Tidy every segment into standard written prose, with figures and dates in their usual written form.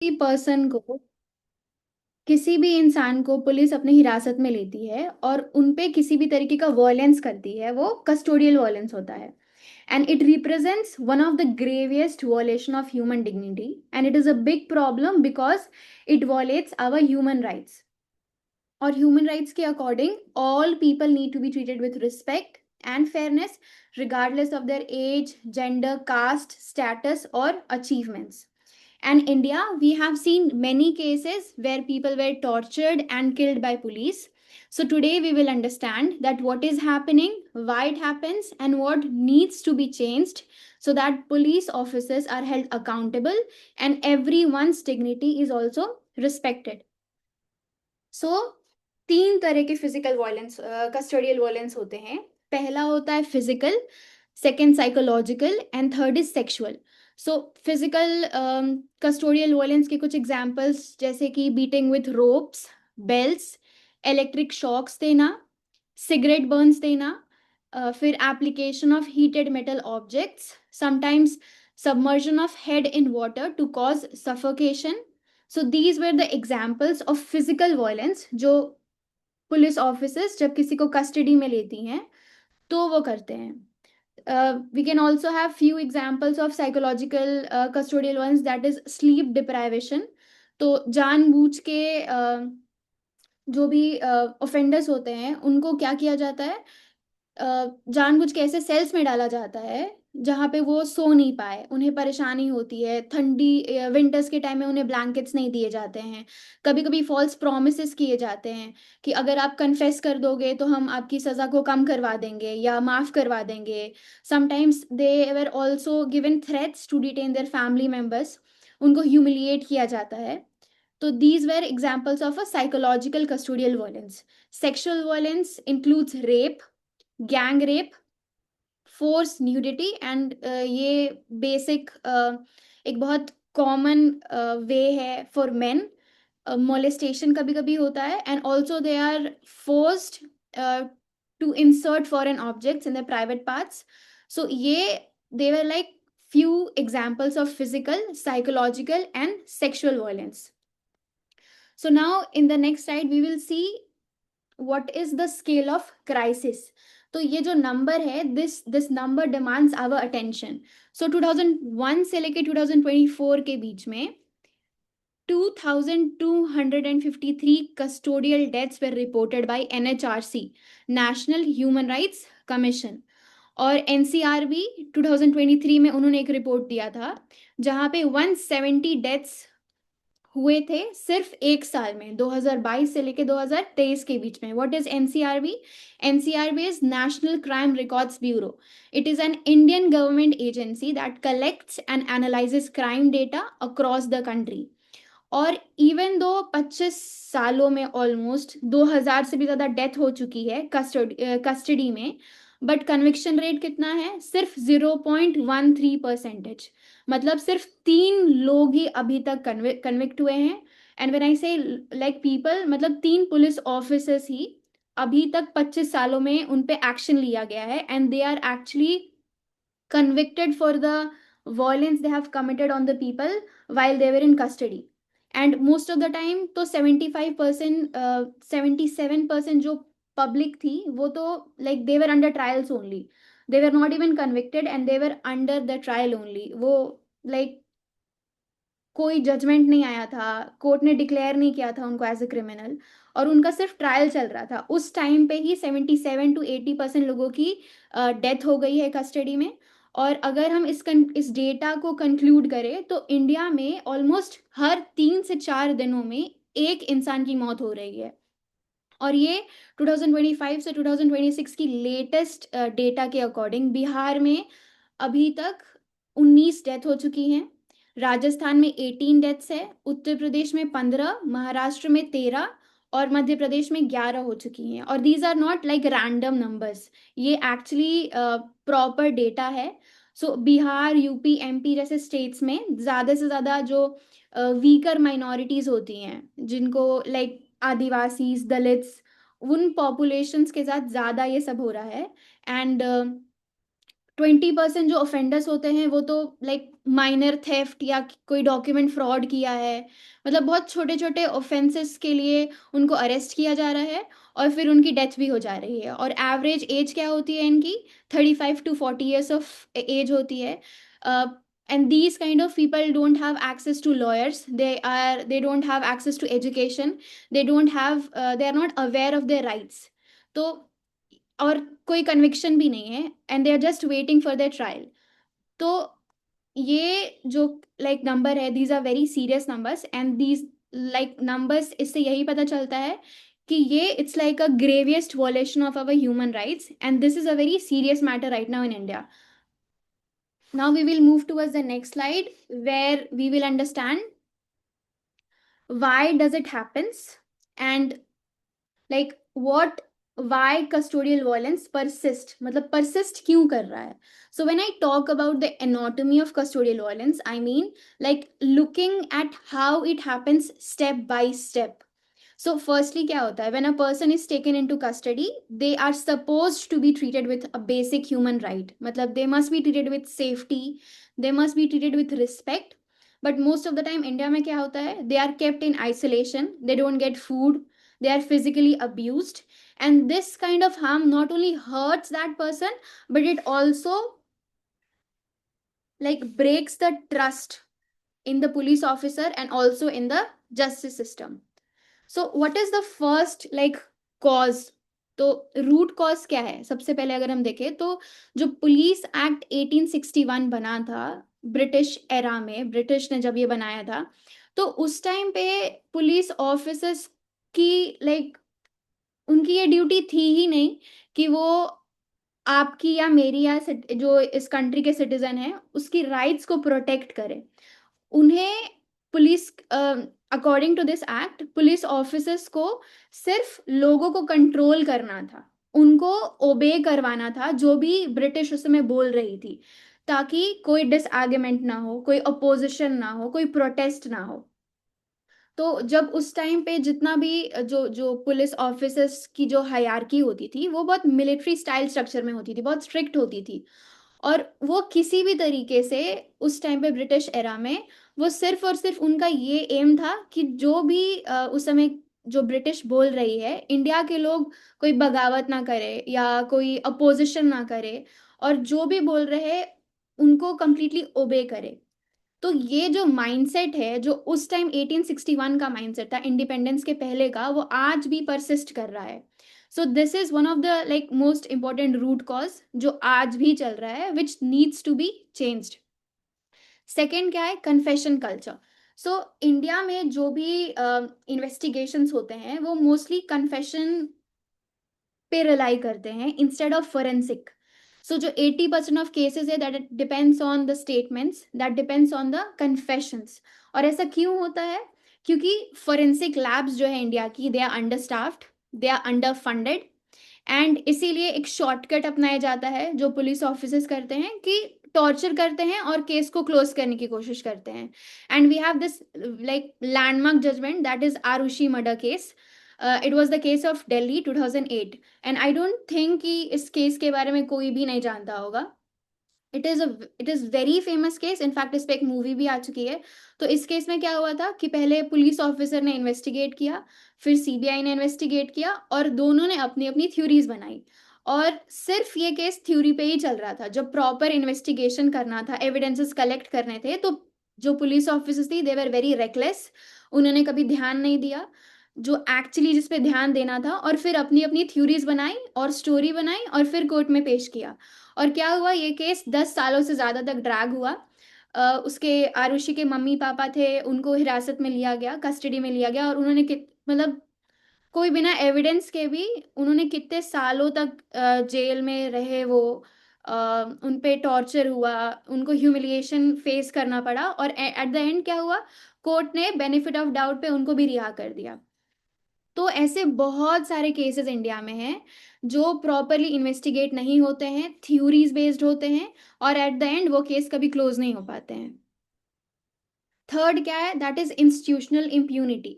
किसी पर्सन को, किसी भी इंसान को पुलिस अपने हिरासत में लेती है और उन पे किसी भी तरीके का वॉयलेंस करती है, वो कस्टोडियल वॉयलेंस होता है। And it represents one of the gravest violation of human dignity, and it is a big problem because it violates our human rights. Or human rights के according, all people need to be treated with respect and fairness, regardless of their age, gender, caste, status, or achievements. And India, we have seen many cases where people were tortured and killed by police. So today we will understand that what is happening, why it happens, and what needs to be changed so that police officers are held accountable and everyone's dignity is also respected. सो तीन तरह के physical violence, custodial violence होते हैं। पहला होता है physical, second psychological, and third is sexual. So physical custodial violence के कुछ एग्जांपल्स जैसे कि beating with ropes, belts, electric shocks देना, सिगरेट बर्न्स देना, फिर application of heated metal objects, sometimes submersion of head in water to cause suffocation. So these were the examples of physical violence जो police officers जब किसी को custody में लेती हैं तो वो करते हैं। We can also have few examples of psychological custodial ones, that is sleep deprivation. तो जानबूझ के जो भी ऑफेंडर्स होते हैं उनको क्या किया जाता है, जानबूझ के ऐसे सेल्स में डाला जाता है जहाँ पे वो सो नहीं पाए, उन्हें परेशानी होती है, ठंडी विंटर्स के टाइम में उन्हें ब्लैंकेट्स नहीं दिए जाते हैं। कभी कभी फॉल्स प्रोमिसेस किए जाते हैं कि अगर आप कन्फेस कर दोगे तो हम आपकी सज़ा को कम करवा देंगे या माफ़ करवा देंगे। Sometimes they were also given threats to detain their family members, उनको ह्यूमिलिएट किया जाता है। तो these were examples of a psychological custodial violence. Sexual violence includes rape, gang rape, force nudity, and ये बेसिक एक बहुत कॉमन वे है for main. Molestation कभी कभी होता है, and also they are forced to insert foreign objects in the private parts. So ये they were like few examples of physical, psychological, and sexual violence. So now in the next slide we will see what is the scale of crisis. तो ये जो number है, this number demands our attention. So 2001 से लेके 2024 के बीच में 2253 custodial deaths were reported by NHRC, National Human Rights Commission। और NCRB 2023 में उन्होंने एक रिपोर्ट दिया था जहां पे 170 डेथ्स हुए थे सिर्फ एक साल में, 2022 से लेके 2023 के बीच में। What is NCRB? NCRB is national crime records bureau. It is an Indian government agency that collects and analyses crime data across the country. और इवन दो 25 सालों में ऑलमोस्ट 2000 से भी ज़्यादा डेथ हो चुकी है कस्टडी में, बट कन्विक्शन रेट कितना है? सिर्फ 0.13%। मतलब सिर्फ 3 लोग ही अभी तक कन्विक्ट हुए हैं। एंड व्हेन आई से लाइक पीपल, मतलब 3 पुलिस ऑफिसर्स ही अभी तक 25 सालों में उन पे एक्शन लिया गया है, and they are actually convicted for the violence they have committed on the people while they were in custody. And most of the time तो 75%, 77% जो पब्लिक थी वो तो like they were under trials only, they were not even convicted and they were under the trial only. वो like कोई judgement नहीं आया था, कोर्ट ने डिक्लेयर नहीं किया था उनको एज ए क्रिमिनल, और उनका सिर्फ ट्रायल चल रहा था। उस टाइम पे ही 77 to 80% लोगों की डेथ हो गई है कस्टडी में। और अगर हम इस डेटा को कंक्लूड करें तो इंडिया में ऑलमोस्ट हर 3 से 4 दिनों में एक इंसान की मौत हो रही है। और ये 2025 से 2026 की लेटेस्ट डेटा के अकॉर्डिंग बिहार में अभी तक 19 डेथ हो चुकी हैं, राजस्थान में 18 डेथ्स है, उत्तर प्रदेश में 15, महाराष्ट्र में 13, और मध्य प्रदेश में 11 हो चुकी हैं। और these are not like random numbers, ये एक्चुअली प्रॉपर डेटा है। सो बिहार, यूपी, एमपी जैसे स्टेट्स में ज़्यादा से ज़्यादा जो वीकर माइनॉरिटीज़ होती हैं, जिनको लाइक आदिवासीज, दलित्स, उन पॉपुलेशंस के साथ ज़्यादा ये सब हो रहा है। एंड 20% जो ऑफेंडर्स होते हैं वो तो लाइक माइनर थेफ्ट या कोई डॉक्यूमेंट फ्रॉड किया है, मतलब बहुत छोटे छोटे ऑफेंसेस के लिए उनको अरेस्ट किया जा रहा है और फिर उनकी डेथ भी हो जा रही है। और एवरेज एज क्या होती है इनकी? 35 to 40 years ऑफ एज होती है। And these kind of people don't have access to lawyers, they don't have access to education, they don't have they are not aware of their rights। तो और कोई conviction भी नहीं है and they are just waiting for their trial. तो ये जो like number है, these are very serious numbers and these like numbers, इससे यही पता चलता है कि ये it's like a gravest violation of our human rights and this is a very serious matter right now in India. Now we will move towards the next slide where we will understand why does it happens and like what why custodial violence persist, मतलब persist क्यों कर रहा है। So when I talk about the anatomy of custodial violence, I mean like looking at how it happens step by step। So firstly क्या होता है, when a person is taken into custody they are supposed to be treated with a basic human right, मतलब they must be treated with safety, they must be treated with respect। but most of the time India में क्या होता है, they are kept in isolation, they don't get food, they are physically abused, and this kind of harm not only hurts that person but it also like breaks the trust in the police officer and also in the justice system। So what is the first like cause? तो root cause क्या है? सबसे पहले अगर हम देखें तो जो पुलिस एक्ट 1861 बना था ब्रिटिश एरा में, ब्रिटिश ने जब ये बनाया था, तो उस टाइम पे पुलिस ऑफिसर्स की लाइक उनकी ये ड्यूटी थी ही नहीं कि वो आपकी या मेरी या जो इस कंट्री के सिटीजन है उसकी राइट्स को प्रोटेक्ट करे। उन्हें police according to this act police officers को सिर्फ लोगों को कंट्रोल करना था, उनको ओबे करवाना था जो भी ब्रिटिश उस समय बोल रही थी, ताकि कोई डिसआर्ग्यूमेंट ना हो, कोई अपोजिशन ना हो, कोई प्रोटेस्ट ना हो। तो जब उस टाइम पे जितना भी जो जो पुलिस ऑफिसर्स की जो हायरार्की होती थी वो बहुत मिलिट्री स्टाइल स्ट्रक्चर में होती थी, बहुत स्ट्रिक्ट होती थी। और वो किसी भी तरीके से उस टाइम पे ब्रिटिश एरा में वो सिर्फ और सिर्फ उनका ये एम था कि जो भी उस समय जो ब्रिटिश बोल रही है इंडिया के लोग कोई बगावत ना करे या कोई अपोजिशन ना करे, और जो भी बोल रहे उनको कंप्लीटली ओबे करे। तो ये जो माइंडसेट है जो उस टाइम 1861 का माइंडसेट था इंडिपेंडेंस के पहले का, वो आज भी परसिस्ट कर रहा है। So this is one of the like most important root cause जो आज भी चल रहा है which needs to be changed. Second क्या है? Confession culture. सो इंडिया में जो भी इन्वेस्टिगेशंस होते हैं वो मोस्टली कन्फेशन पे रिलाई करते हैं इंस्टेड ऑफ फोरेंसिक। सो जो 80% ऑफ केसेस है that depends on the statements, that depends on the confessions. और ऐसा क्यों होता है? क्योंकि फोरेंसिक लैब्स जो है इंडिया की they are understaffed, they are underfunded, and इसीलिए एक शॉर्टकट अपनाया जाता है जो पुलिस ऑफिसर्स करते हैं कि टॉर्चर करते हैं और केस को क्लोज करने की कोशिश करते हैं। And we have this like landmark judgement that is Aarushi murder case. It was the case of Delhi 2008 and I don't think कि इस केस के बारे में कोई भी नहीं जानता होगा। It is very famous case, in fact इस पे एक मूवी भी आ चुकी है। तो इस केस में क्या हुआ था कि पहले पुलिस ऑफिसर ने इन्वेस्टिगेट किया, फिर सीबीआई ने इन्वेस्टिगेट किया और दोनों ने अपनी अपनी थ्योरीज बनाई। और सिर्फ ये केस थ्योरी पे ही चल रहा था, जब प्रॉपर इन्वेस्टिगेशन करना था, एविडेंसेस कलेक्ट करने थे, तो जो पुलिस ऑफिसर्स थी दे वर वेरी रेकलेस, उन्होंने कभी ध्यान नहीं दिया जो एक्चुअली जिस पे ध्यान देना था, और फिर अपनी अपनी थ्योरीज बनाई और स्टोरी बनाई और फिर कोर्ट में पेश किया। और क्या हुआ, ये केस 10 सालों से ज़्यादा तक ड्रैग हुआ। उसके आरुषि के मम्मी पापा थे, उनको हिरासत में लिया गया, कस्टडी में लिया गया, और उन्होंने मतलब कोई बिना एविडेंस के भी उन्होंने कितने सालों तक जेल में रहे वो। उन पे टॉर्चर हुआ, उनको ह्यूमिलिएशन फेस करना पड़ा, और एट द एंड क्या हुआ, कोर्ट ने बेनिफिट ऑफ डाउट पे उनको भी रिहा कर दिया। तो ऐसे बहुत सारे केसेस इंडिया में हैं जो प्रॉपरली इन्वेस्टिगेट नहीं होते हैं, थ्योरीज बेस्ड होते हैं, और एट द एंड वो केस कभी क्लोज नहीं हो पाते हैं। थर्ड क्या है? That is institutional impunity.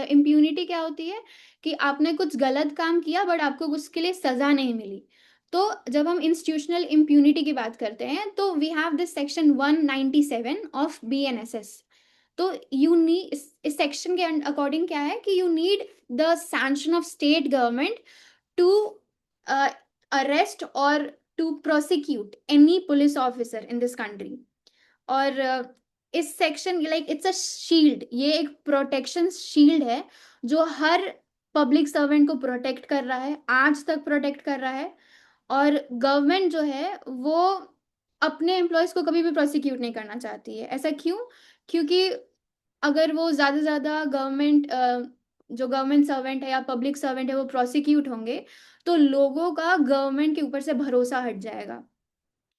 Impunity क्या होती है कि आपने कुछ गलत काम किया बट आपको उसके लिए सजा नहीं मिली। तो जब हम इंस्टीट्यूशनल इम्प्यूनिटी की बात करते हैं तो we have this section 197 of BNSS। तो यू नीड, इस सेक्शन के अकॉर्डिंग क्या है कि you need the sanction of state government to arrest और to prosecute any police officer in this country. और इस section like it's a shield, ये एक प्रोटेक्शन शील्ड है जो हर पब्लिक सर्वेंट को प्रोटेक्ट कर रहा है, आज तक प्रोटेक्ट कर रहा है। और गवर्नमेंट जो है वो अपने एम्प्लॉयज को कभी भी प्रोसिक्यूट नहीं करना चाहती है। ऐसा क्यों? क्योंकि अगर वो ज़्यादा से ज़्यादा गवर्नमेंट जो गवर्नमेंट सर्वेंट है या पब्लिक सर्वेंट है वो प्रोसिक्यूट होंगे तो लोगों का गवर्नमेंट के ऊपर से भरोसा हट जाएगा,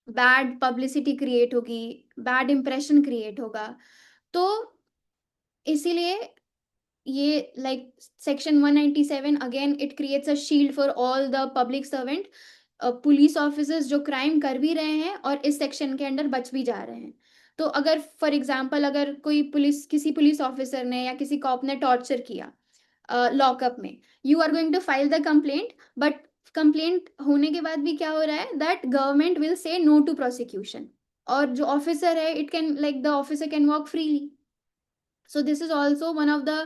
बैड पब्लिसिटी क्रिएट होगी, बैड इंप्रेशन क्रिएट होगा। तो इसीलिए ये like section 197 again it creates a shield for all the public servant, police officers जो क्राइम कर भी रहे हैं और इस सेक्शन के अंडर बच भी जा रहे हैं। तो अगर फॉर एग्जांपल अगर कोई पुलिस, किसी पुलिस ऑफिसर ने या किसी कॉप ने टॉर्चर किया लॉकअप में, you are going to file the complaint, but complaint होने के बाद भी क्या हो रहा है that government will say no to prosecution, और जो ऑफिसर है it can like the officer can work freely. So this is also one of the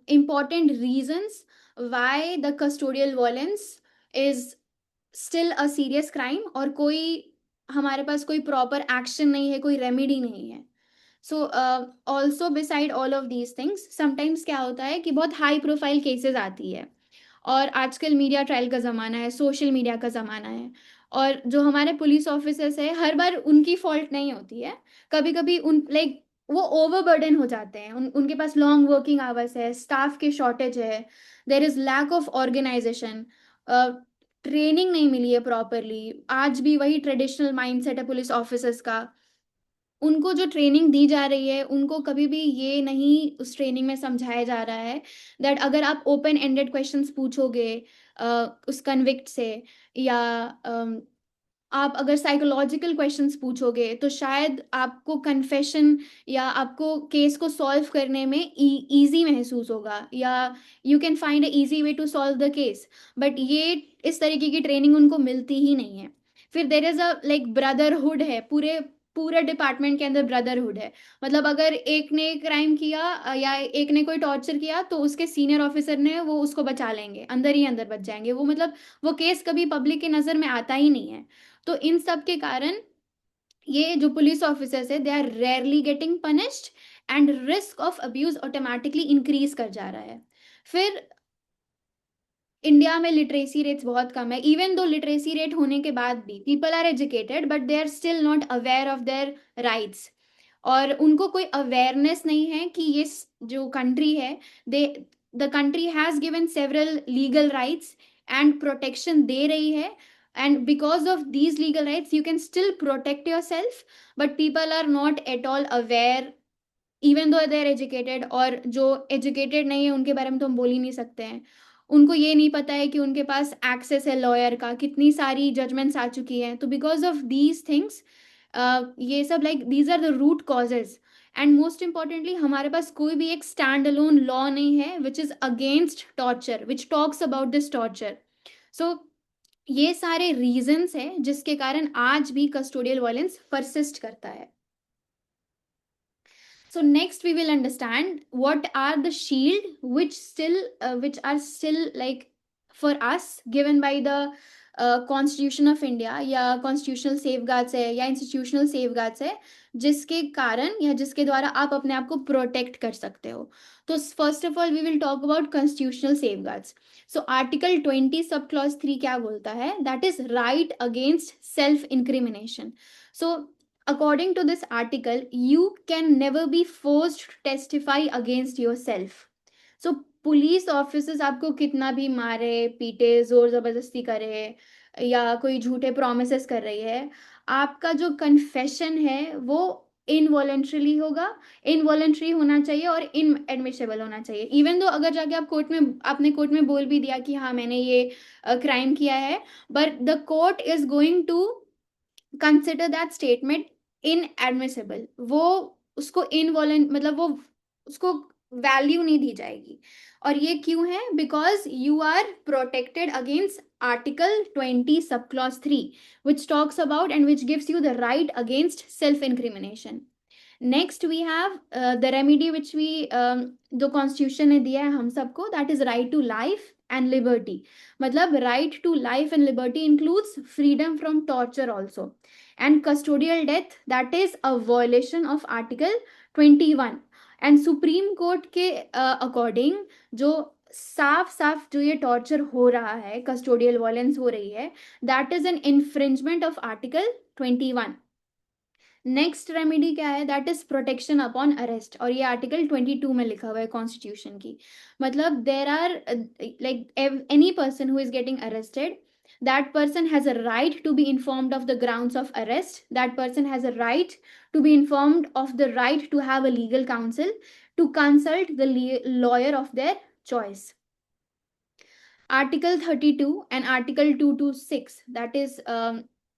important reasons why the custodial violence is still a serious crime, और कोई हमारे पास कोई proper action नहीं है, कोई रेमेडी नहीं है। So also beside all of these things sometimes क्या होता है कि बहुत हाई प्रोफाइल केसेस आती है, और आजकल मीडिया ट्रायल का ज़माना है, सोशल मीडिया का ज़माना है, और जो हमारे पुलिस ऑफिसर्स है हर बार उनकी फॉल्ट नहीं होती है। कभी कभी उन लाइक वो ओवरबर्डन हो जाते हैं, उनके पास लॉन्ग वर्किंग आवर्स है, स्टाफ की शॉर्टेज है, there is lack of organization, training नहीं मिली है प्रॉपरली। आज भी वही ट्रेडिशनल माइंडसेट है पुलिस ऑफिसर्स का, उनको जो ट्रेनिंग दी जा रही है उनको कभी भी ये नहीं उस ट्रेनिंग में समझाया जा रहा है दैट अगर आप ओपन एंडेड क्वेश्चंस पूछोगे उस कन्विक्ट से, या आप अगर साइकोलॉजिकल क्वेश्चंस पूछोगे तो शायद आपको कन्फेशन या आपको केस को सॉल्व करने में इजी महसूस होगा, या you can find a easy way to solve the case. But ये इस तरीके की ट्रेनिंग उनको मिलती ही नहीं है। फिर there is a like brotherhood है, पूरे पूरे डिपार्टमेंट के अंदर ब्रदरहुड है। मतलब अगर एक ने क्राइम किया या एक ने कोई टॉर्चर किया तो उसके सीनियर ऑफिसर ने वो उसको बचा लेंगे, अंदर ही अंदर बच जाएंगे वो, मतलब वो केस कभी पब्लिक की नज़र में आता ही नहीं है। तो इन सब के कारण ये जो पुलिस ऑफिसर्स है they are rarely getting punished, and risk of abuse automatically increase कर जा रहा है। फिर इंडिया में लिटरेसी रेट्स बहुत कम है, इवन दो लिटरेसी रेट होने के बाद भी people are educated but they are still not aware of their rights, और उनको कोई अवेयरनेस नहीं है कि ये जो कंट्री है, they the country has given several legal rights and protection दे रही है, and because of these legal rights you can still protect yourself, but people are not at all aware even though they are educated. और जो educated नहीं है उनके बारे में तो हम बोल ही नहीं सकते हैं, उनको ये नहीं पता है कि उनके पास एक्सेस है लॉयर का, कितनी सारी जजमेंट्स आ चुकी हैं। तो बिकॉज ऑफ दीज थिंग्स ये सब like these are the root causes, and most importantly हमारे पास कोई भी एक स्टैंड अलोन लॉ नहीं है which is against torture, which talks about this torture. So ये सारे रीजंस हैं जिसके कारण आज भी कस्टोडियल वायलेंस परसिस्ट करता है। So next we will understand what are the shield which are still like for us given by the Constitution of India, या कॉन्स्टिट्यूशनल सेफगार्ड्स है या इंस्टीट्यूशनल सेफगार्ड्स है जिसके कारण या जिसके द्वारा आप अपने आप को प्रोटेक्ट कर सकते हो। तो first of all we will talk about constitutional safeguards. So article 20 subclause 3 क्या बोलता है, that is right against self incrimination. So according to this article you can never be forced to testify against yourself। so police officers आपको कितना भी मारे पीटे जोर जबरदस्ती करे या कोई झूठे प्रोमिसेस कर रही है, आपका जो कन्फेशन है वो इनवॉलेंट्रीली होगा, इनवॉलेंट्री होना चाहिए और इनएडमिसेबल होना चाहिए। इवन दो अगर जाके आप कोर्ट में आपने कोर्ट में बोल भी दिया कि हाँ मैंने ये क्राइम किया है, but the court is going to consider that statement inadmissible. वो उसको इनवॉलेंट मतलब वो उसको वैल्यू नहीं दी जाएगी। और ये क्यों है? Because you are protected against Article 20 subclause 3, which talks about and which gives you the right against self incrimination. Next we have the remedy which we जो कॉन्स्टिट्यूशन ने दिया है हम सबको, that is right to life and liberty. मतलब right to life and liberty includes freedom from torture also. And custodial death, that is a violation of article 21. And supreme court के according जो साफ साफ जो ये टॉर्चर हो रहा है, कस्टोडियल वॉयलेंस हो रही है, that is an infringement of article 21. Next remedy क्या है, that is protection upon arrest. और ये आर्टिकल 22 में लिखा हुआ है कॉन्स्टिट्यूशन की. मतलब there are like any person who is getting arrested, that person has a right to be informed of the grounds of arrest. That person has a right to be informed of the right to have a legal counsel, to consult the lawyer of their choice. Article 32 and Article 226, that is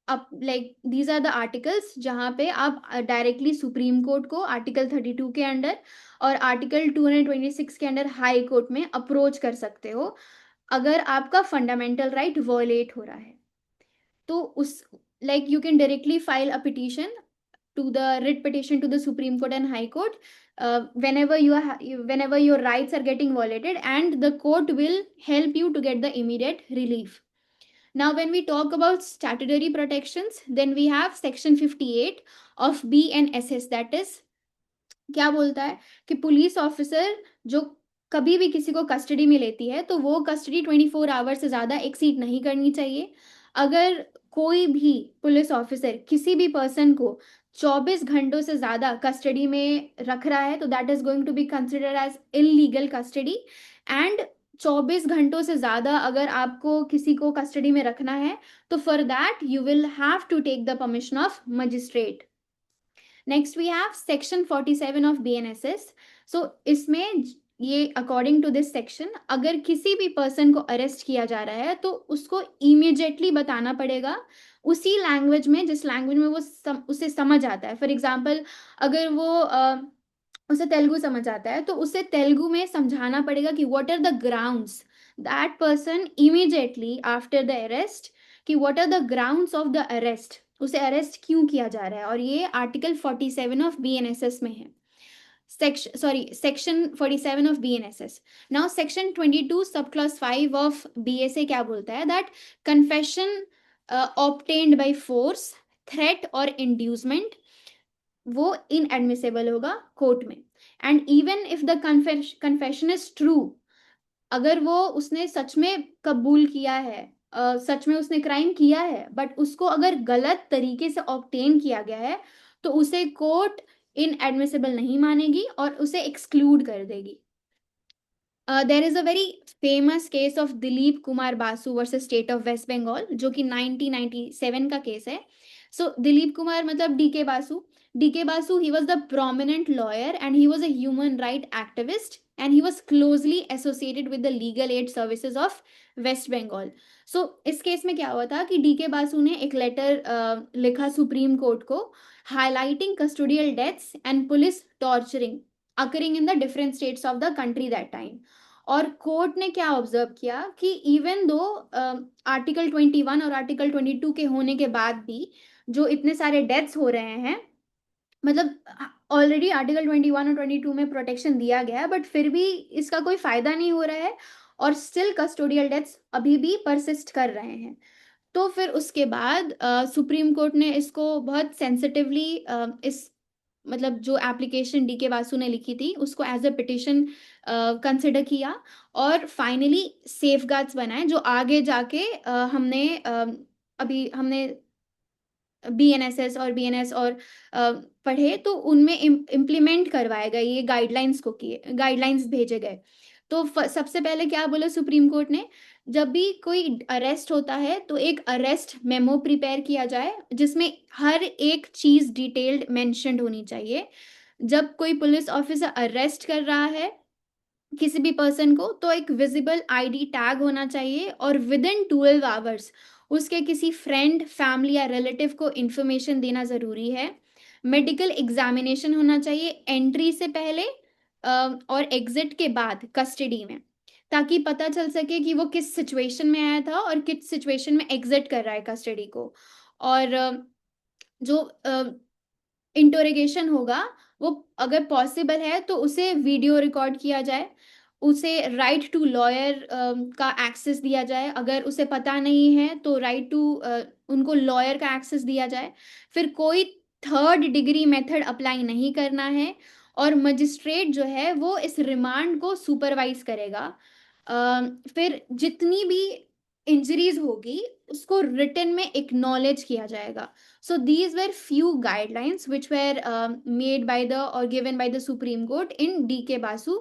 अब like these are the articles जहाँ पे आप directly supreme court को article 32 के under और article 226 के under high court में approach कर सकते हो अगर आपका फंडामेंटल राइट वॉयलेट हो रहा है. तो उस like you can directly file a petition to the writ petition to the Supreme Court and High Court whenever your rights are getting violated, and the court will help you to get the immediate relief. Now, when we talk about statutory protections, then we have section 58 of BNSS, that is क्या बोलता है कि police officer जो कभी भी किसी को custody में लेती है तो वो कस्टडी 24 आवर से ज़्यादा एक्सीड नहीं करनी चाहिए. अगर कोई भी पुलिस ऑफिसर किसी भी पर्सन को 24 घंटों से ज़्यादा कस्टडी में रख रहा है तो that is going to be considered as illegal custody. And 24 घंटों से ज़्यादा अगर आपको किसी को कस्टडी में रखना है तो for that you will have to take the permission of magistrate. Next we have section 47 of BNSS. So इसमें ये अकॉर्डिंग टू दिस सेक्शन अगर किसी भी पर्सन को अरेस्ट किया जा रहा है तो उसको इमीडिएटली बताना पड़ेगा उसी लैंग्वेज में जिस लैंग्वेज में वो उसे समझ आता है. फॉर एग्जाम्पल अगर वो उसे तेलुगु समझ आता है तो उसे तेलुगु में समझाना पड़ेगा कि what are the grounds that person immediately after the arrest, कि what are the grounds of the arrest, उसे अरेस्ट क्यों किया जा रहा है. और ये आर्टिकल 47 ऑफ BNSS में है. Section 47 of BNSS. Now section 22 sub clause 5 of BSA क्या बोलता है, that confession obtained by force, threat और इंड्यूसमेंट वो इनएडमिसेबल होगा कोर्ट में. And even if the confession is true, अगर वो उसने सच में कबूल किया है, सच में उसने क्राइम किया है, बट उसको अगर गलत तरीके से ऑब्टेन किया गया है तो उसे कोर्ट इनएडमिसेबल नहीं मानेगी और उसे एक्सक्लूड कर देगी. There is a very famous case of Dilip Kumar Basu versus state of West Bengal जो कि 1997 का केस है. सो दिलीप कुमार मतलब DK Basu, he was the prominent lawyer and he was a human right activist and he was closely associated with the legal aid services of West Bengal. So इस case में क्या हुआ था कि DK Basu ने एक letter लिखा supreme court को highlighting custodial deaths and police torturing occurring in the different states of the country that time. और कोर्ट ने क्या ऑब्जर्व किया कि इवन दो आर्टिकल 21 और आर्टिकल 22 के होने के बाद भी जो इतने सारे डेथ्स हो रहे हैं, मतलब ऑलरेडी आर्टिकल 21 और 22 में प्रोटेक्शन दिया गया है बट फिर भी इसका कोई फायदा नहीं हो रहा है और स्टिल कस्टोडियल डेथ्स अभी भी परसिस्ट कर रहे हैं. तो फिर उसके बाद सुप्रीम कोर्ट ने इसको बहुत सेंसिटिवली इस मतलब जो एप्लीकेशन DK बासु ने लिखी थी उसको एज अ पिटिशन कंसिडर किया और फाइनली सेफगार्ड्स बनाए जो आगे जाके अभी हमने BNSS और BNS और पढ़े तो उनमें इम्प्लीमेंट करवाए गए ये गाइडलाइंस भेजे गए. तो सबसे पहले क्या बोला सुप्रीम कोर्ट ने, जब भी कोई अरेस्ट होता है तो एक अरेस्ट मेमो प्रिपेयर किया जाए जिसमें हर एक चीज डिटेल्ड मेंशन्ड होनी चाहिए. जब कोई पुलिस ऑफिसर अरेस्ट कर रहा है किसी भी पर्सन को तो एक विजिबल ID टैग होना चाहिए और विद इन 12 आवर्स उसके किसी फ्रेंड, फैमिली या रिलेटिव को इन्फॉर्मेशन देना ज़रूरी है. मेडिकल एग्जामिनेशन होना चाहिए एंट्री से पहले और एग्जिट के बाद कस्टडी में. ताकि पता चल सके कि वो किस सिचुएशन में आया था और किस सिचुएशन में एग्जिट कर रहा है कस्टडी को। और जो इंटरोगेशन होगा वो अगर पॉसिबल है तो उसे वीडियो रिकॉर्ड किया जाए, उसे राइट टू लॉयर का एक्सेस दिया जाए, अगर उसे पता नहीं है तो राइट टू उनको लॉयर का एक्सेस दिया जाए। फिर कोई थर्ड डिग्री मेथड अप्लाई नहीं करना है, और मजिस्ट्रेट जो है वो इस रिमांड को सुपरवाइज करेगा। फिर जितनी भी इंजरीज होगी उसको रिटन में एक्नॉलेज किया जाएगा। So these were few guidelines which were made by the or given by the Supreme Court in D.K. Basu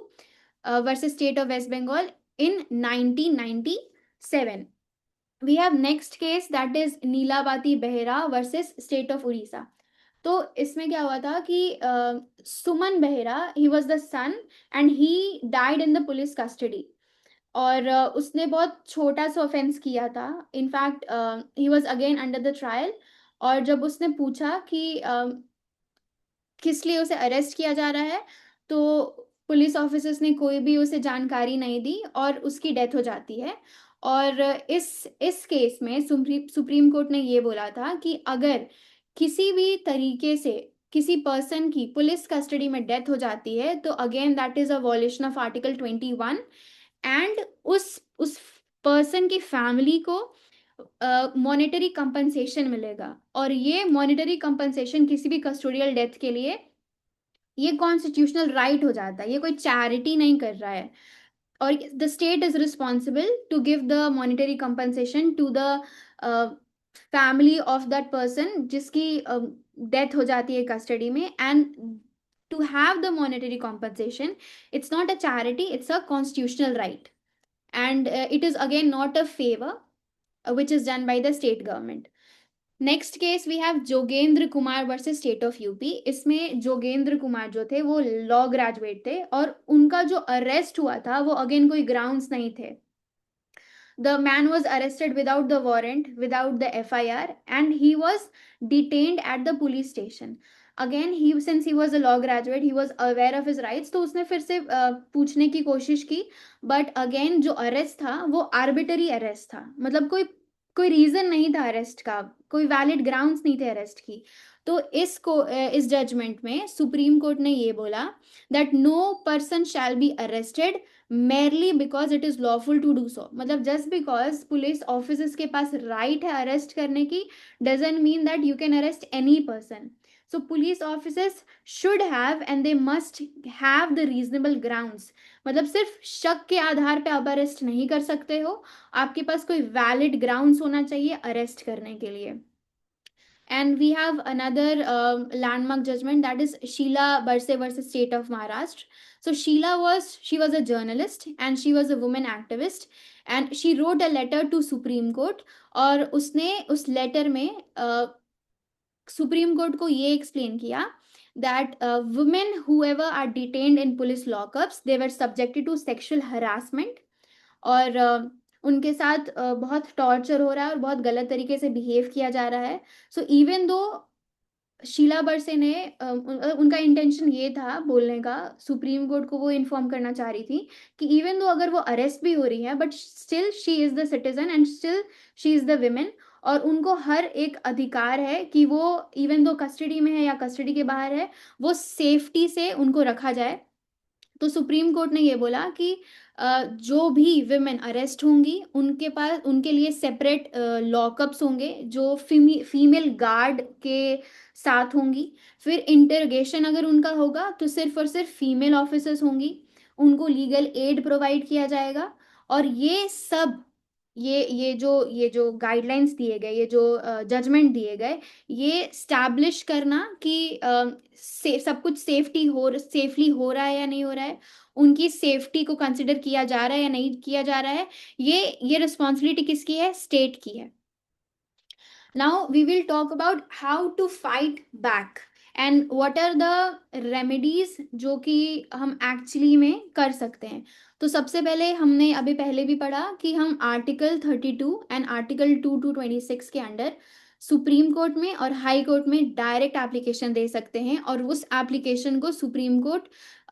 versus State of West Bengal in 1997. We have next case, that is Neelabati Behera versus State of Orissa. तो इसमें क्या हुआ था कि Suman Behera, he was the son and he died in the police custody. और उसने बहुत छोटा सा ऑफेंस किया था। In fact he was again under the trial. और जब उसने पूछा कि किस लिए उसे अरेस्ट किया जा रहा है, तो पुलिस ऑफिसर्स ने कोई भी उसे जानकारी नहीं दी और उसकी डेथ हो जाती है। और इस केस में सुप्रीम कोर्ट ने ये बोला था कि अगर किसी भी तरीके से किसी पर्सन की पुलिस कस्टडी में डेथ हो जाती है तो again that is a violation of article 21। And उस पर्सन की फैमिली को मॉनेटरी कंपनसेशन मिलेगा। और ये मॉनेटरी कंपनसेशन किसी भी कस्टोडियल डेथ के लिए ये कॉन्स्टिट्यूशनल राइट हो जाता है, ये कोई चैरिटी नहीं कर रहा है। और the state is responsible to give the monetary compensation to the family of that person जिसकी डेथ हो जाती है कस्टडी में। And to have the monetary compensation, it's not a charity, it's a constitutional right. And it is again not a favor which is done by the state government. Next case we have Jogendra Kumar versus state of UP. इसमें जोगेंद्र कुमार जो थे वो law graduate थे और उनका जो arrest हुआ था वो अगेन कोई ग्राउंड्स नहीं थे। The man was arrested without the warrant, without the FIR, and he was detained at the police station. Again, since he was a law graduate, he was aware of his rights. तो उसने फिर से पूछने की कोशिश की, but again जो arrest था वो आर्बिटरी अरेस्ट था, मतलब कोई कोई रीजन नहीं था अरेस्ट का, कोई वैलिड ग्राउंड्स नहीं थे अरेस्ट की। तो इस जजमेंट में सुप्रीम कोर्ट ने ये बोला that no person shall be arrested merely because it is lawful to do so। मतलब just because पुलिस ऑफिसर्स के पास राइट है अरेस्ट करने की doesn't mean that you can arrest any person। So police officers should have and they must have the reasonable grounds। मतलब सिर्फ शक के आधार पे आप अरेस्ट नहीं कर सकते हो, आपके पास कोई वैलिड ग्राउंड्स होना चाहिए अरेस्ट करने के लिए। And we have another landmark judgment, that is Sheila Barse versus State of Maharashtra. So she was a journalist and she was a woman activist, and she wrote a letter to Supreme Court। और उसने उस letter में supreme court को ये explain किया that women whoever are detained in police lockups, they were subjected to sexual harassment। और उनके साथ बहुत टॉर्चर हो रहा है और बहुत गलत तरीके से बिहेव किया जा रहा है। सो इवन दो शीला बरसे ने उनका इंटेंशन ये था बोलने का, सुप्रीम कोर्ट को वो इन्फॉर्म करना चाह रही थी कि इवन दो अगर वो अरेस्ट भी हो रही है but still she is the citizen and still she is the women, और उनको हर एक अधिकार है कि वो इवन दो कस्टडी में है या कस्टडी के बाहर है वो सेफ्टी से उनको रखा जाए। तो सुप्रीम कोर्ट ने ये बोला कि जो भी विमेन अरेस्ट होंगी उनके पास उनके लिए सेपरेट लॉकअप्स होंगे जो फीमेल गार्ड के साथ होंगी। फिर इंटरोगेशन अगर उनका होगा तो सिर्फ और सिर्फ फीमेल ऑफिसर्स होंगी, उनको लीगल एड प्रोवाइड किया जाएगा। और ये सब ये जो गाइडलाइंस दिए गए, ये जो जजमेंट दिए गए, ये स्टैब्लिश करना कि सब कुछ सेफली हो रहा है या नहीं हो रहा है, उनकी सेफ्टी को कंसिडर किया जा रहा है या नहीं किया जा रहा है, ये रिस्पॉन्सिबिलिटी किसकी है? स्टेट की है। Now we will talk about how to fight back and what are the remedies जो कि हम एक्चुअली में कर सकते हैं। तो सबसे पहले हमने अभी पहले भी पढ़ा कि हम आर्टिकल 32 एंड आर्टिकल 226 के अंडर सुप्रीम कोर्ट में और हाई कोर्ट में डायरेक्ट एप्लीकेशन दे सकते हैं, और उस एप्लीकेशन को सुप्रीम कोर्ट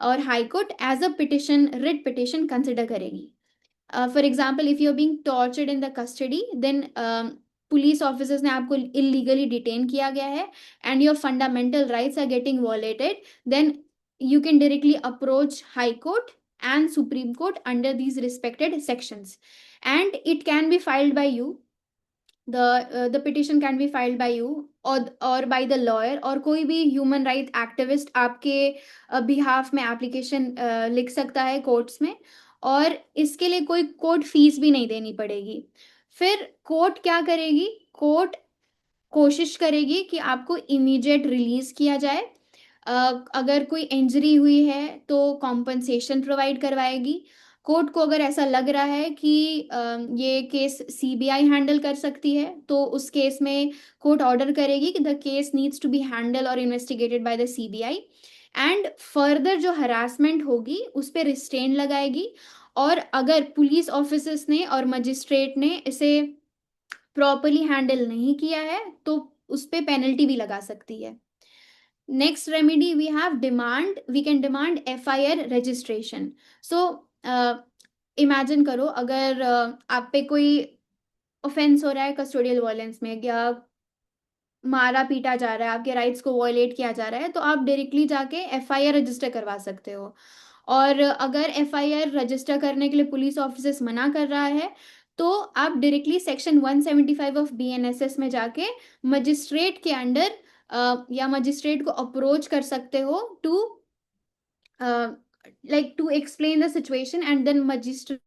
और high court as a petition, writ petition consider करेगी। For example if you are being tortured in the custody, then police officers ने आपको इलीगली डिटेन किया गया है and your fundamental rights are getting violated, then you can directly approach high court and supreme court under these respected sections, and it can be filed by you. The petition can be filed by you or by the lawyer, और कोई भी human right activist आपके behalf में application लिख सकता है courts में, और इसके लिए कोई कोर्ट फीस भी नहीं देनी पड़ेगी. फिर कोर्ट क्या करेगी? कोर्ट कोशिश करेगी कि आपको इमीडिएट रिलीज किया जाए. अगर कोई इंजरी हुई है तो कॉम्पनसेशन प्रोवाइड करवाएगी. कोर्ट को अगर ऐसा लग रहा है कि ये केस सीबीआई हैंडल कर सकती है, तो उस केस में कोर्ट ऑर्डर करेगी कि the case needs to be handle और investigated by the CBI, and further जो हरासमेंट होगी उस पर रिस्ट्रेन लगाएगी. और अगर पुलिस ऑफिसर्स ने और मजिस्ट्रेट ने इसे प्रॉपरली हैंडल नहीं किया है तो उस पर पेनल्टी भी लगा सकती है. Next remedy we have demand, we can demand FIR registration. So imagine करो अगर आप पे कोई ऑफेंस हो रहा है कस्टोडियल वायलेंस में, या मारा पीटा जा रहा है, आपके राइट्स को वॉयलेट किया जा रहा है, तो आप डायरेक्टली जाके एफआईआर रजिस्टर करवा सकते हो. और अगर एफआईआर रजिस्टर करने के लिए पुलिस ऑफिसर्स मना कर रहा है, तो आप डायरेक्टली सेक्शन 175 ऑफ बीएनएसएस में जाके मजिस्ट्रेट के अंडर या मजिस्ट्रेट को अप्रोच कर सकते हो to like to explain the situation, and then magistrate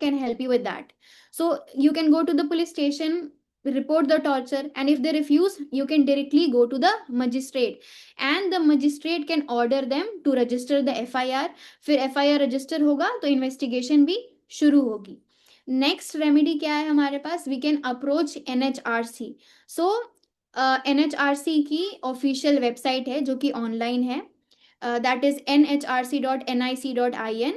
can help you with that. So you can go to the police station, report the torture, and if they refuse you can directly go to the magistrate, and the magistrate can order them to register the FIR. फिर FIR register होगा तो investigation भी शुरू होगी. Next remedy क्या है हमारे पास? We can approach NHRC. So NHRC की ऑफिशियल वेबसाइट है जो कि ऑनलाइन है, दैट इज nhrc.nic.in.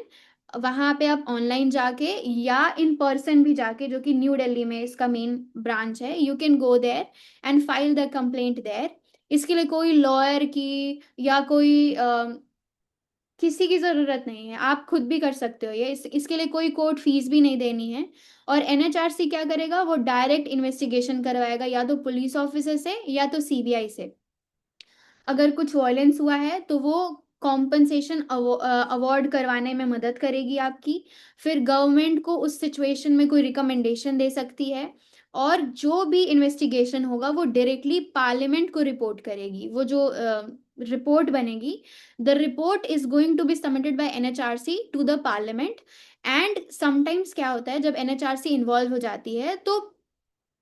वहाँ पे आप ऑनलाइन जाके या इन पर्सन भी जाके, जो कि न्यू दिल्ली में इसका मेन ब्रांच है, you can go there and file the complaint there. इसके लिए कोई लॉयर की या कोई किसी की ज़रूरत नहीं है, आप खुद भी कर सकते हो ये. इसके लिए कोई कोर्ट फीस भी नहीं देनी है. और एनएचआरसी क्या करेगा? वो डायरेक्ट इन्वेस्टिगेशन करवाएगा, या तो पुलिस ऑफिसर से या तो सीबीआई से. अगर कुछ वायलेंस हुआ है तो वो कॉम्पनसेशन अवार्ड करवाने में मदद करेगी आपकी. फिर गवर्नमेंट को उस सिचुएशन में कोई रिकमेंडेशन दे सकती है, और जो भी इन्वेस्टिगेशन होगा वो डायरेक्टली पार्लियामेंट को रिपोर्ट करेगी. वो जो रिपोर्ट बनेगी, the report is going to be submitted by NHRC to the parliament. And sometimes क्या होता है, जब एनएचआरसी इन्वॉल्व हो जाती है तो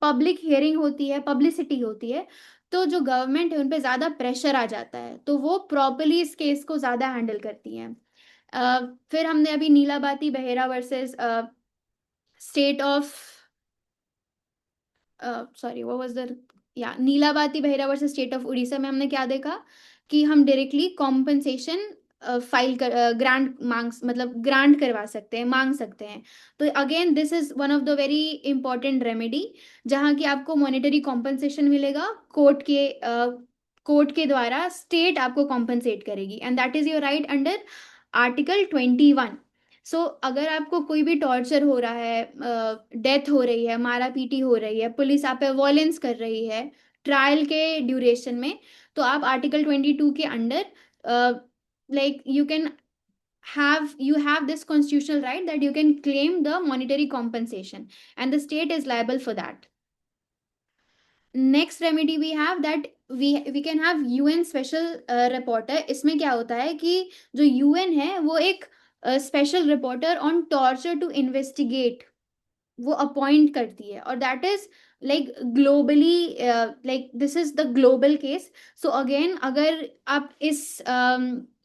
पब्लिक हियरिंग होती है, पब्लिसिटी होती है, तो जो गवर्नमेंट है उन पे ज़्यादा प्रेशर आ जाता है, तो वो प्रॉपरली इस केस को ज़्यादा हैंडल करती हैं. फिर हमने अभी Nilabati Behera versus state of sorry वो वाज द या Nilabati Behera versus state of Orissa में हमने क्या देखा कि हम डायरेक्टली कॉम्पनसेशन फाइल कर ग्रांट मांग मतलब ग्रांट करवा सकते हैं, मांग सकते हैं. तो again this is one of the very important remedy, जहाँ की आपको मॉनेटरी कॉम्पनसेशन मिलेगा. कोर्ट के द्वारा स्टेट आपको कॉम्पनसेट करेगी, and that is your right under article 21. सो अगर आपको कोई भी टॉर्चर हो रहा है, डेथ हो रही है, मारा पीटी हो रही है, पुलिस आप पे वॉयलेंस कर रही है ट्रायल के ड्यूरेशन में, तो आप आर्टिकल 22 के under like you have this constitutional right that you can claim the monetary compensation, and the state is liable for that. Next remedy we have that we can have UN special reporter. इसमें क्या होता है कि जो UN है वो एक special reporter on torture to investigate वो अपॉइंट करती है, और that is like globally, like this is the global case. So again अगर आप इस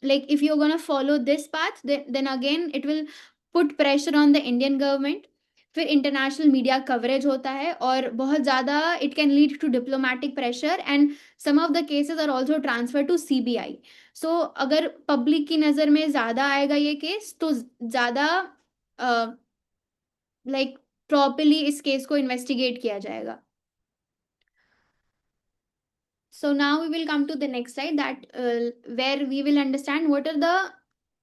like if you gonna follow this path, then again it will put pressure on the Indian government. फिर international media coverage होता है, और बहुत ज़्यादा it can lead to diplomatic pressure, and some of the cases are also transfer to CBI. So अगर public की नज़र में ज़्यादा आएगा ये केस, तो ज़्यादा लाइक प्रॉपरली इस केस को इन्वेस्टिगेट किया जाएगा. So now we will come to the next slide, that where we will understand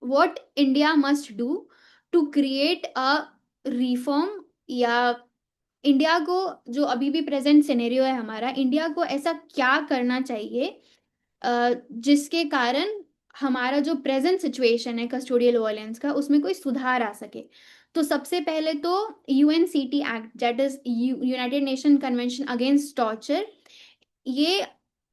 what India must do to create a reform, या इंडिया को, जो अभी भी प्रेजेंट सिनेरियो है हमारा, इंडिया को ऐसा क्या करना चाहिए जिसके कारण हमारा जो प्रेजेंट सिचुएशन है कस्टोडियल वायलेंस का, उसमें कोई सुधार आ सके। तो सबसे पहले तो UNCT act, that is United Nation convention against torture, ये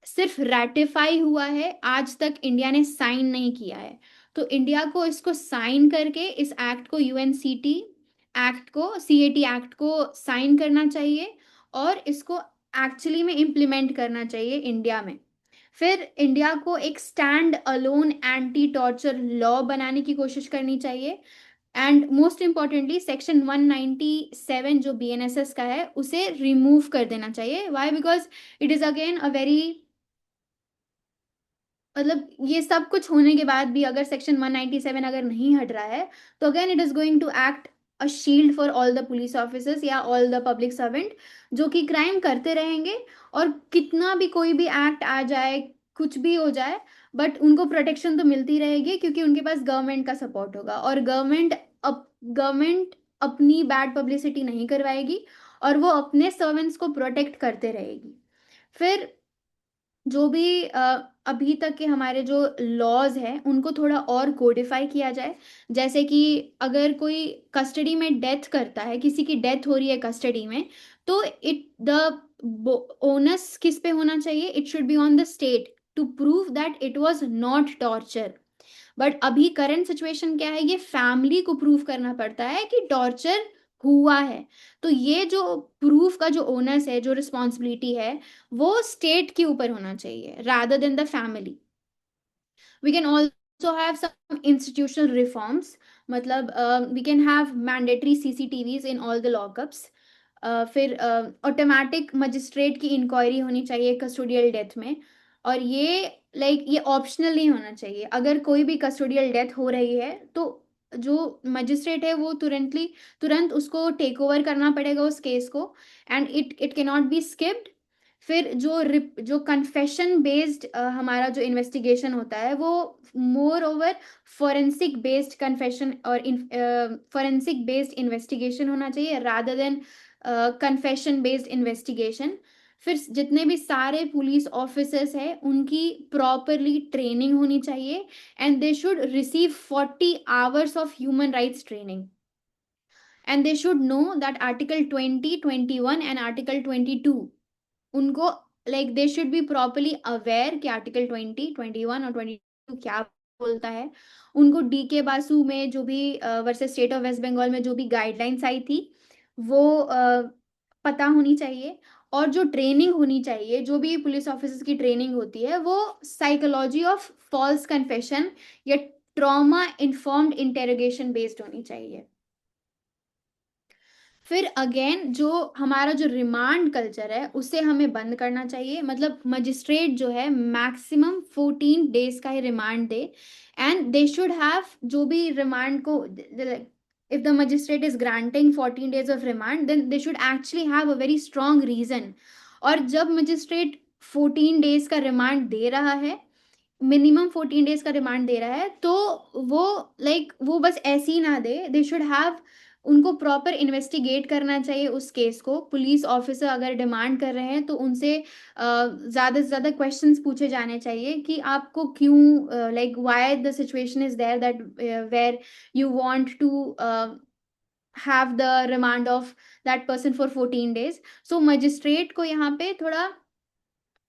सिर्फ रैटिफाई हुआ है, आज तक इंडिया ने साइन नहीं किया है। तो इंडिया को इसको साइन करके, इस एक्ट को, यूएनसीटी एक्ट को, सीएटी एक्ट को साइन करना चाहिए और इसको एक्चुअली में इम्प्लीमेंट करना चाहिए इंडिया में। फिर इंडिया को एक stand alone anti torture law बनाने की कोशिश करनी चाहिए। एंड मोस्ट इम्पॉर्टेंटली सेक्शन 197 जो बीएनएसएस का है, उसे रिमूव कर देना चाहिए। Why? Because it is again a very, मतलब ये सब कुछ होने के बाद भी अगर सेक्शन 197 अगर नहीं हट रहा है, तो again it is going to act a shield for all the police officers या ऑल द पब्लिक सर्वेंट जो कि क्राइम करते रहेंगे। और कितना भी कोई भी एक्ट आ जाए, कुछ भी हो जाए, बट उनको प्रोटेक्शन तो मिलती रहेगी क्योंकि उनके पास गवर्नमेंट का सपोर्ट होगा, और गवर्नमेंट अपनी बैड पब्लिसिटी नहीं करवाएगी और वो अपने सर्वेंट्स को प्रोटेक्ट करते रहेगी। फिर जो भी अभी तक के हमारे जो लॉज हैं उनको थोड़ा और कोडिफाई किया जाए। जैसे कि अगर कोई कस्टडी में डेथ करता है, किसी की डेथ हो रही है कस्टडी में, तो इट द ओनस किस पे होना चाहिए? It should be on the state to prove that it was not torture. But अभी करंट सिचुएशन क्या है, ये फैमिली को प्रूव करना पड़ता है कि टॉर्चर हुआ है। तो ये जो प्रूफ का जो ओनर्स है, जो रिस्पॉन्सिबिलिटी है, वो स्टेट के ऊपर होना चाहिए rather than the family. We can also have some institutional reforms, मतलब we can have mandatory CCTVs in all the lockups. फिर ऑटोमेटिक मजिस्ट्रेट की इंक्वायरी होनी चाहिए कस्टोडियल डेथ में। और ये ये ऑप्शनल नहीं होना चाहिए। अगर कोई भी कस्टोडियल डेथ हो रही है तो जो मजिस्ट्रेट है वो तुरंत उसको टेक ओवर करना पड़ेगा उस केस को, and it can not be skipped. फिर जो कन्फेशन बेस्ड हमारा जो इन्वेस्टिगेशन होता है, वो more over forensic based confession और फोरेंसिक बेस्ड इन्वेस्टिगेशन होना चाहिए rather then confession based investigation. फिर जितने भी सारे पुलिस ऑफिसर्स हैं उनकी प्रॉपरली ट्रेनिंग होनी चाहिए, and they should receive 40 hours of human rights training. And they should know that article 20, 21 and article 22, उनको they should be properly aware कि आर्टिकल 20, 21 और 22 क्या बोलता है। उनको डी के बासु में जो भी versus state of West Bengal में जो भी गाइडलाइंस आई थी, वो पता होनी चाहिए। और जो ट्रेनिंग होनी चाहिए, जो भी पुलिस ऑफिसर्स की ट्रेनिंग होती है, वो साइकोलॉजी ऑफ फॉल्स कन्फेशन या ट्रॉमा इन्फॉर्म्ड इंटेरोगेशन बेस्ड होनी चाहिए। फिर अगेन जो हमारा जो रिमांड कल्चर है उसे हमें बंद करना चाहिए। मतलब मजिस्ट्रेट जो है मैक्सिमम 14 days का ही रिमांड दे, एंड दे शुड हैव जो भी रिमांड को, if the magistrate is granting 14 days of remand, then they should actually have a very strong reason. और जब मजिस्ट्रेट 14 days का रिमांड दे रहा है, मिनिमम 14 days का रिमांड दे रहा है, तो वो वो बस ऐसे ही ना दे, दे शुड हैव, उनको प्रॉपर इन्वेस्टिगेट करना चाहिए उस केस को। पुलिस ऑफिसर अगर डिमांड कर रहे हैं तो उनसे ज़्यादा से ज़्यादा क्वेश्चंस पूछे जाने चाहिए कि आपको क्यों, why the situation is there that where you want to have the remand of that person for 14 days। So magistrate को यहाँ पे थोड़ा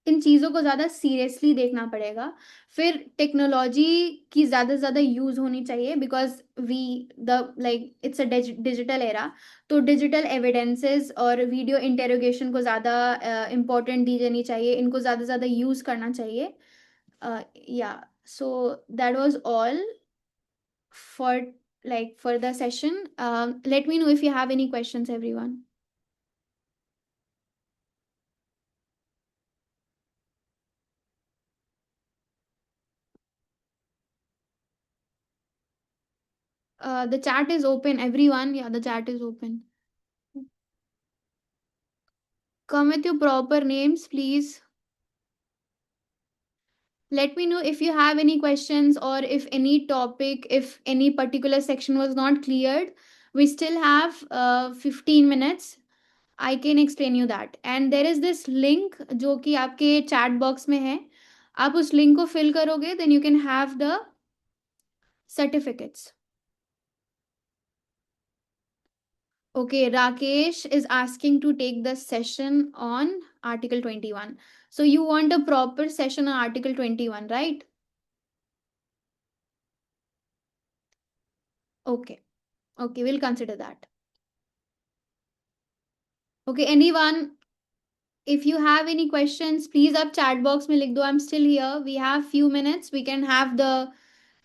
इन चीज़ों को ज़्यादा सीरियसली देखना पड़ेगा। फिर टेक्नोलॉजी की ज़्यादा से ज़्यादा यूज़ होनी चाहिए, because we the it's a digital era. तो डिजिटल एविडेंसेस और वीडियो इंटेरोगेशन को ज़्यादा इम्पोर्टेंट दी जानी चाहिए, इनको ज़्यादा से ज़्यादा यूज़ करना चाहिए। या so that was all for for the session. Let me know if you have any questions, everyone. The chat is open, everyone. Yeah, the chat is open. Come with your proper names, please. Let me know if you have any questions, or if any topic, if any particular section was not cleared. We still have 15 minutes. I can explain you that. And there is this link जो कि आपके chat box में है. आप उस link को fill करोगे, then you can have the certificates. Okay, Rakesh is asking to take the session on Article 21. So you want a proper session on Article 21, right? Okay. Okay, we'll consider that. Okay, anyone, if you have any questions, please up chat box में लिख दो. I'm still here. We have few minutes. We can have the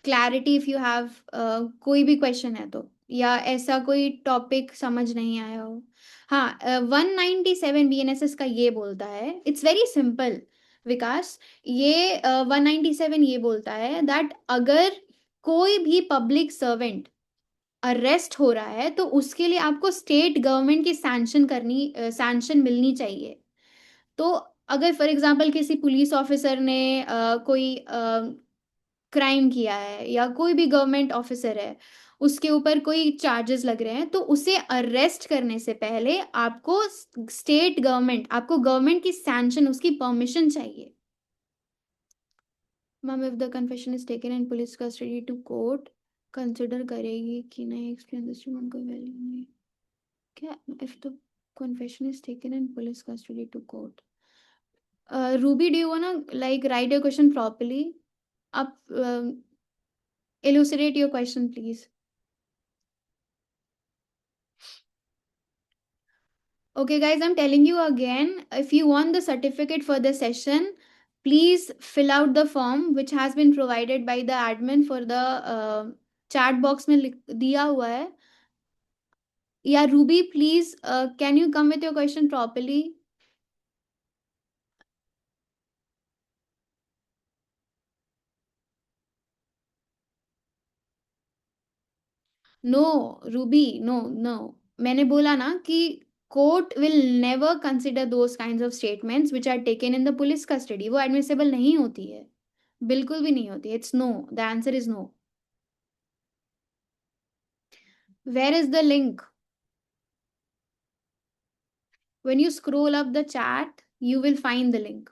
clarity if you have कोई भी question है तो, या ऐसा कोई टॉपिक समझ नहीं आया हो. हाँ, 197 BNSS का ये बोलता है, इट्स वेरी सिंपल विकास. ये 197 ये बोलता है दैट अगर कोई भी पब्लिक सर्वेंट अरेस्ट हो रहा है तो उसके लिए आपको स्टेट गवर्नमेंट की सैंक्शन मिलनी चाहिए. तो अगर फॉर एग्जांपल किसी पुलिस ऑफिसर ने कोई क्राइम किया है, या कोई भी गवर्नमेंट ऑफिसर है, उसके ऊपर कोई चार्जेस लग रहे हैं, तो उसे अरेस्ट करने से पहले आपको स्टेट गवर्नमेंट, आपको गवर्नमेंट की सैंक्शन, उसकी परमिशन चाहिए. Ma'am, if the confession is taken in police custody to court, consider करेगी कि नहीं एक्सप्लेन दिस टू कोई वैल्यू नहीं. क्या if the confession is taken in police custody to court? Ruby, do you want like write your question properly? Up, elucidate your question, please. Okay, guys, I'm telling you again, if you want the certificate for the session, please fill out the form which has been provided by the admin for the chat box में दिया हुआ है. Yeah, Ruby, please, can you come with your question properly? No, Ruby, no, no. मैंने बोला ना कि court will never consider those kinds of statements which are taken in the police custody. वो admissible नहीं होती है. बिल्कुल भी नहीं होती. It's no. The answer is no. Where is the link? When you scroll up the chat, you will find the link.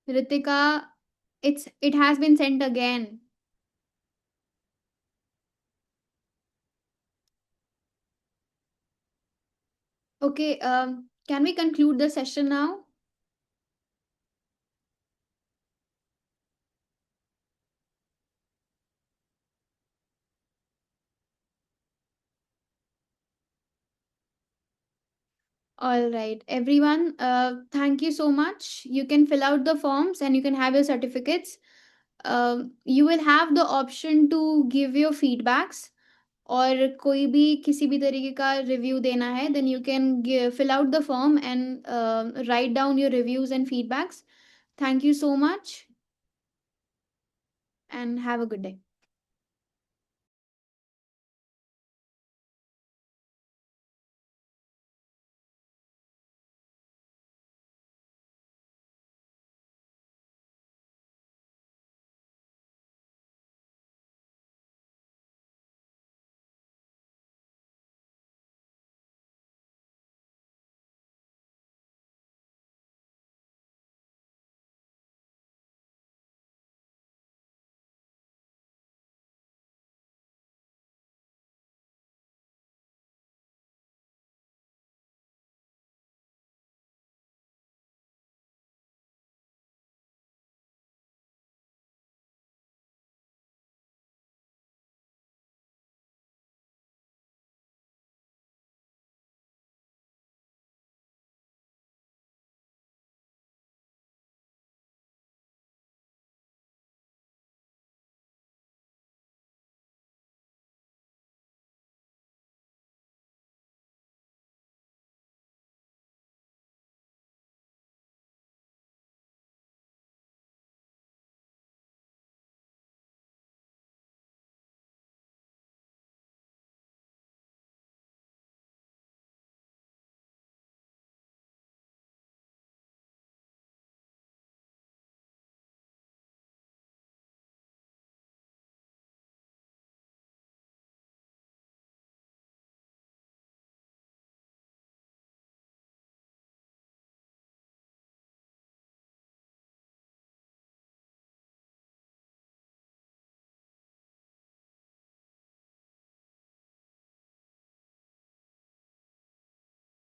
Ritika, it has been sent again. Okay, can we conclude the session now? All right, everyone, thank you so much. You can fill out the forms and you can have your certificates. You will have the option to give your feedbacks, और कोई भी किसी भी तरीके का review देना है, then you can fill out the form and write down your reviews and feedbacks. Thank you so much and have a good day.